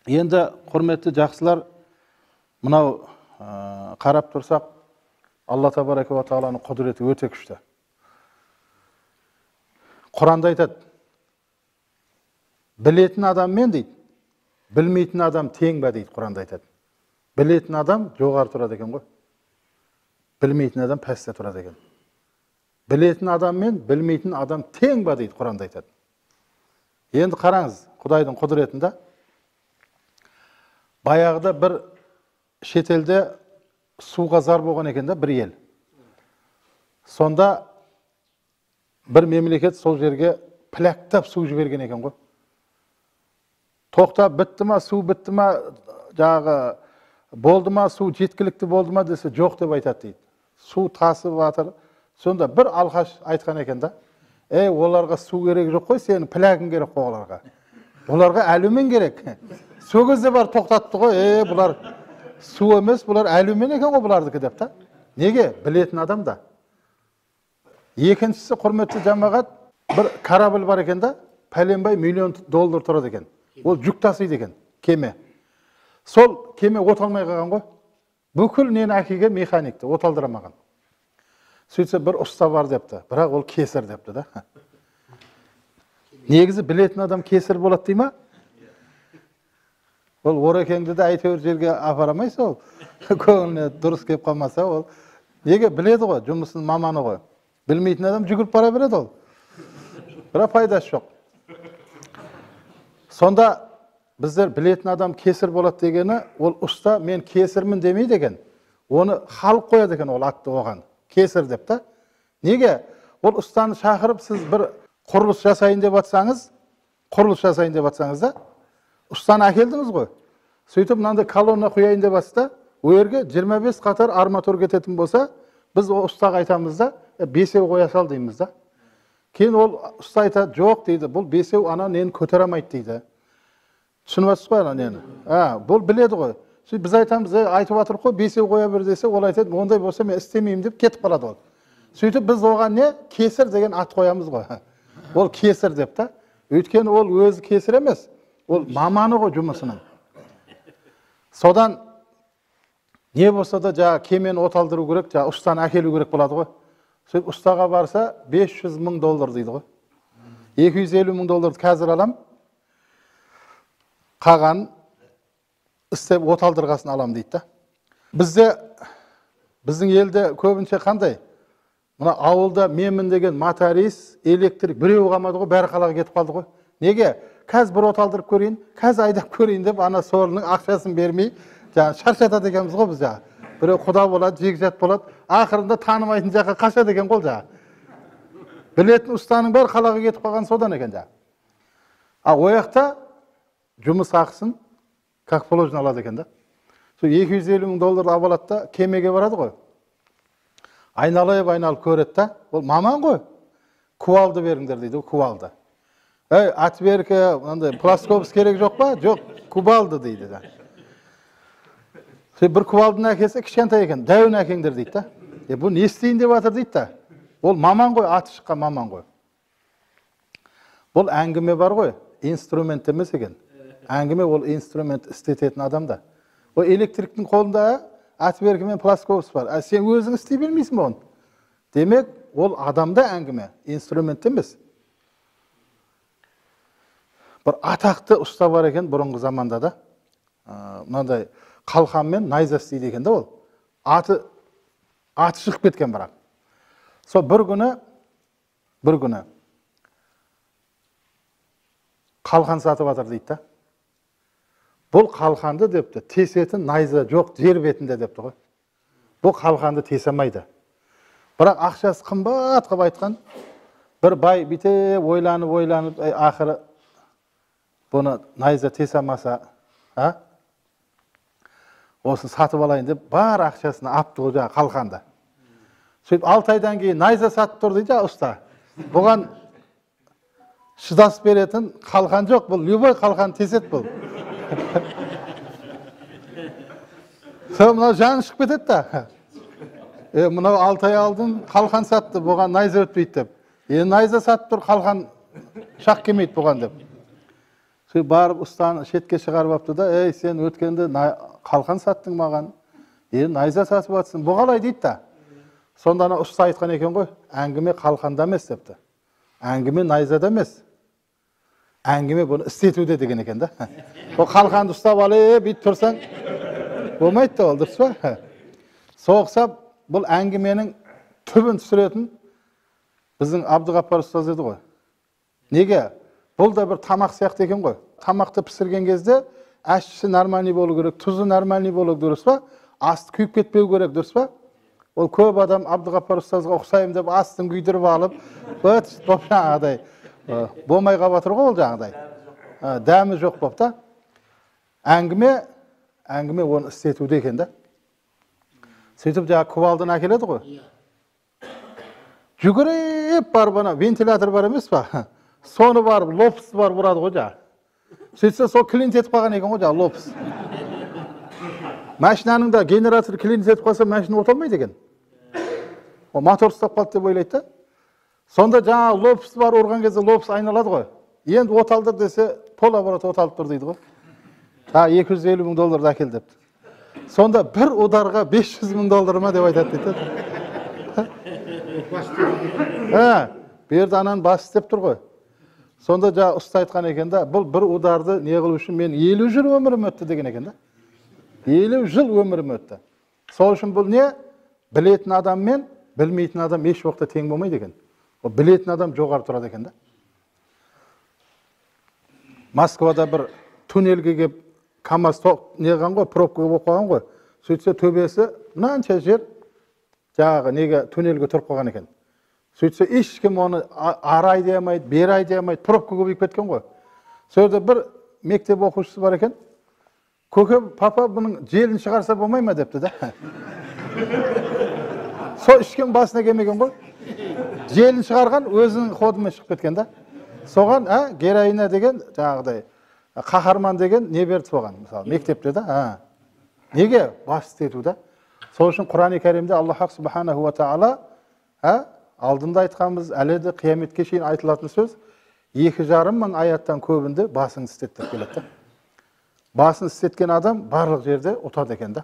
Енді құрметті жақсылар, мынау қарап тұрсақ, Алла табарака ва тағаланың құдіреті өте күшті. Құранда айтады, білетін адаммен дейді, білмейтін адам тең бе дейді, Құранда айтады. Білетін адам жоғары тұрады екен ғой. Білмейтін адам пәсте тұрады екен. Білетін адаммен білмейтін адам тең бе дейді, Құранда айтады. Енді қараңыз, Құдайдың құдіретінде баяғыда бір шетелде суға зар болған екен, бір ел. Сонда бір мемлекет сол жерге пляктап су жіберген екен ғой. Тоқтап бітті ма, су бітті ма, жағы болды ма, су жеткілікті болды ма десе, жоқ деп айтады дейді. Су тасып жатыр. Сонда бір алқаш айтқан екен да, оларға су керек жоқ қой, сенің плягың керек қой оларға. Оларға әлумен керек. Сол кезде бар тоқтатты ғой, бұлар су емес, бұлар әлумен екен ғой бұлардікі деп та. Неге? Білетін адам да. Екіншісі, құрметті жамағат, бір корабль бар екен да, пәленбай $1 миллион тұрады екен. Ол жүк тасиды екен, кеме. Сол кеме оталмай қалған ғой. Бүкіл нені әкелген механикті, оталдырамаған. Сөйтсе бір ұста бар депті, бірақ ол кесір депті да. Негізі білетін адам кесір болады дей ма? Ол орекеңді де әйтеуір жерге апарамайсы ол. Көңіліне дұрыс кеп қалмаса ол. Неге? Біледі ғой, жұмысын маманы ғой. Білмейтін адам жүгіріп бара береді ол. Бірақ пайдасы жоқ. Сонда біздер білетін адам кесір болады дегені, ол ұста мен кесірмін демейді екен. Оны халық қояды екен ол атты оған. Кесір деп та. Неге? Ол ұстаны шақырып, сіз бір құрылыс жасайын деп атсаңыз, да, ұстаны әкелдіңіз ғой. Сөйтіп, мынандай колонна құяйын деп атса, өерге 25 қатар арматур кететін болса, біз о ұстаға айтамыз да, 5-еу қоя сал дейміз да. Кейін ол ұста айтады, жоқ дейді, бұл 5-еу ана нені көтеремейді дейді. Түсініп жатсыз ғой ана нені? Бұл біледі ғой. Сөйтіп біз айтамыз, айтып жатыр ғой, 5-еу қоя бер десе, ол айтады, ондай болса мен істемеймін деп кетіп қалады ол. Сөйтіп біз оған не? Кесір деген ат қоямыз ғой. Ол кесір деп та. Өйткені ол өзі кесір емес. Ол маманы ғой жұмысының. Содан не болса да жаңа кемені оталдыру керек, жаңа ұстаны әкелу керек болады ғой. Сөйтіп ұстаға барса $500 мың дейді ғой. $250 мың қазір алам. Қаған істеп оталдырғасын алам дейді да. Біздің елде көбінше қандай? Мына ауылда менмін деген моторист, электрик біреу қалмады ғой, бәрі қалаға кетіп қалды ғой. Неге? Қазір бір оталдырып көрейін, қазір айдап көрейін деп ана сорының ақшасын бермей, шаршатады екенбіз ғой біз жаңа. Біреу құда болады, жекжат болады, ақырында танымайтын жаққа қашады екен ғой жаңа. Білетін ұстаның бәрі қалаға кетіп қалған содан екен жаңа. Ояқта жұмыс ақысын как положено алады екен да. Сол $250 мың алады да, кемеге барады ғой. Айналып көреді да, ол маман ғой. Кувалды беріңдер дейді, кувалды. Отверка, плоскопс керек жоқ па? Жоқ, кувалды дейді да. Бір кувалдың әкесі кішкентай екен, дәуін әкеңдер дейді да. Бұл не істейін деп жатыр дейді да. Ол маман ғой, аты шыққан маман ғой. Бұл әңгіме бар ғой, инструмент емес екен. Әңгіме ол инструмент істететін адамда. Ол электриктің қолында отверка мен плоскопс бар. Сен өзің істей бермейсің ба оны? Демек, ол адамда әңгіме, инструмент емес. Бір атақты ұста бар екен бұрынғы заманда да. Мынандай қалқанмен найза істейді екен да ол. Аты шығып кеткен бірақ. Сол бір күні қалқан сатып жатыр дейді да. Бұл қалқанды депті, тесетін найза жоқ жер бетінде депті ғой. Бұл қалқанды тесемейді. Бірақ ақшасы қымбат қып айтқан, бір бай бите ойланып, ақыры бұны найза тесемаса, осы сатып алайын деп, бар ақшасына апты ғой қалқанды. Сөйтіп 6 айдан кейін найза сатып тұр дейді ұста. Бұған шыдас беретін қалқан жоқ, бұл любой қалқан тесет бұл. Сол мынау жаны шығып кетеді да. Мынау 6 ай алдын қалқан сатты, бұған найза өтпейді деп. Найза сатып тұр, қалқан шақ келмейді бұған деп. Şu barып ustaны шетке шығарып апты да, "Ey, sen өткенде қалқан саттың маған, найза сатып атсың. Бұл қалай?" дейді да. Сонда ана ұста айтқан екен ғой, әңгіме қалқанда емес депті. Әңгіме найзада емес. Әңгіме бұны істетуде деген екен да. Ол қалқанды ұстап алып, бүйтіп тұрсаң, болмайды да, ол дұрыс па? Соғса бұл әңгіменің түбін түсіретін біздің Абдығаппар ұстаз еді ғой. Неге? Бұл да бір тамақ сияқты екен ғой. Тамақты пісірген кезде әшісі нормальный болу керек, тұзы нормальный болу керек, дұрыс па? Асты күйіп кетпеу керек, дұрыс па? Ол көп адам Абдығаппар ұстазға ұқсаймын деп астын күйдіріп алып, жаңағыдай болмай қалып жатыр ғой ол жаңағыдай. Дәмі жоқ болып та. Әңгіме оны істетуде екен да. Сөйтіп жаңа кувалдан әкеледі ғой. Жүгіріп барып ана вентилятор бар емес па? Соны барып, лопс бар бұрады ғой жаңа. Сөйтсе сол клинит етіп қалған екен ғой жаңа лопс. Машинаның да генератор клинит етіп қалса, машина оталмайды екен. О, мотор ұстап қалды деп ойлайды да. Сонда жаңа лопс бар ұрған кезде лопс айналады ғой. Енді оталдыр десе, пол-оборот оталып тұр дейді ғой. $250 мың әкел депті. Сонда бір ударға $500 мың ма деп айтады дейді. Берді ананы бас істеп тұр ғой. Сонда жаңа ұста айтқан екен да, бұл бір ударды не қылу үшін мен 50 жыл өмірім өтті деген екен да. 50 жыл өмірім өтті. Сол үшін бұл не? Білетін адам мен білмейтін адам еш уақытта тең болмайды екен. Ол білетін адам жоғары тұрады екен да. Москвада бір туннельге кеп КамАЗ неған ғой, пробка болып қалған ғой. Сөйтсе төбесі мынанша жер жаңағы неге туннельге тұрып қалған екен. Сөйтсе ешкім оны арай демейді, берай демейді, пробка көбейіп кеткен ғой. Сөйде бір мектеп оқушысы бар екен. Көке, папа бұның желін шығарса болмай ма депті да. Сол ешкім басына келмеген ғой. Желін шығарған өзінің ходымен шығып кеткен да. Соған героина деген жаңағыдай қаһарман деген не берді соған, мысалы мектепте да. Неге? Бас істету да. Сол үшін Құран-ы Кәрімде Аллах субханаху ва тағала алдында айтқанбыз, әлі де қияметке шейін айтылатын сөз 2,5 мың аяттан көбінде басыңды істет деп келеді. Басын істеткен адам барлық жерде ұтады екен да.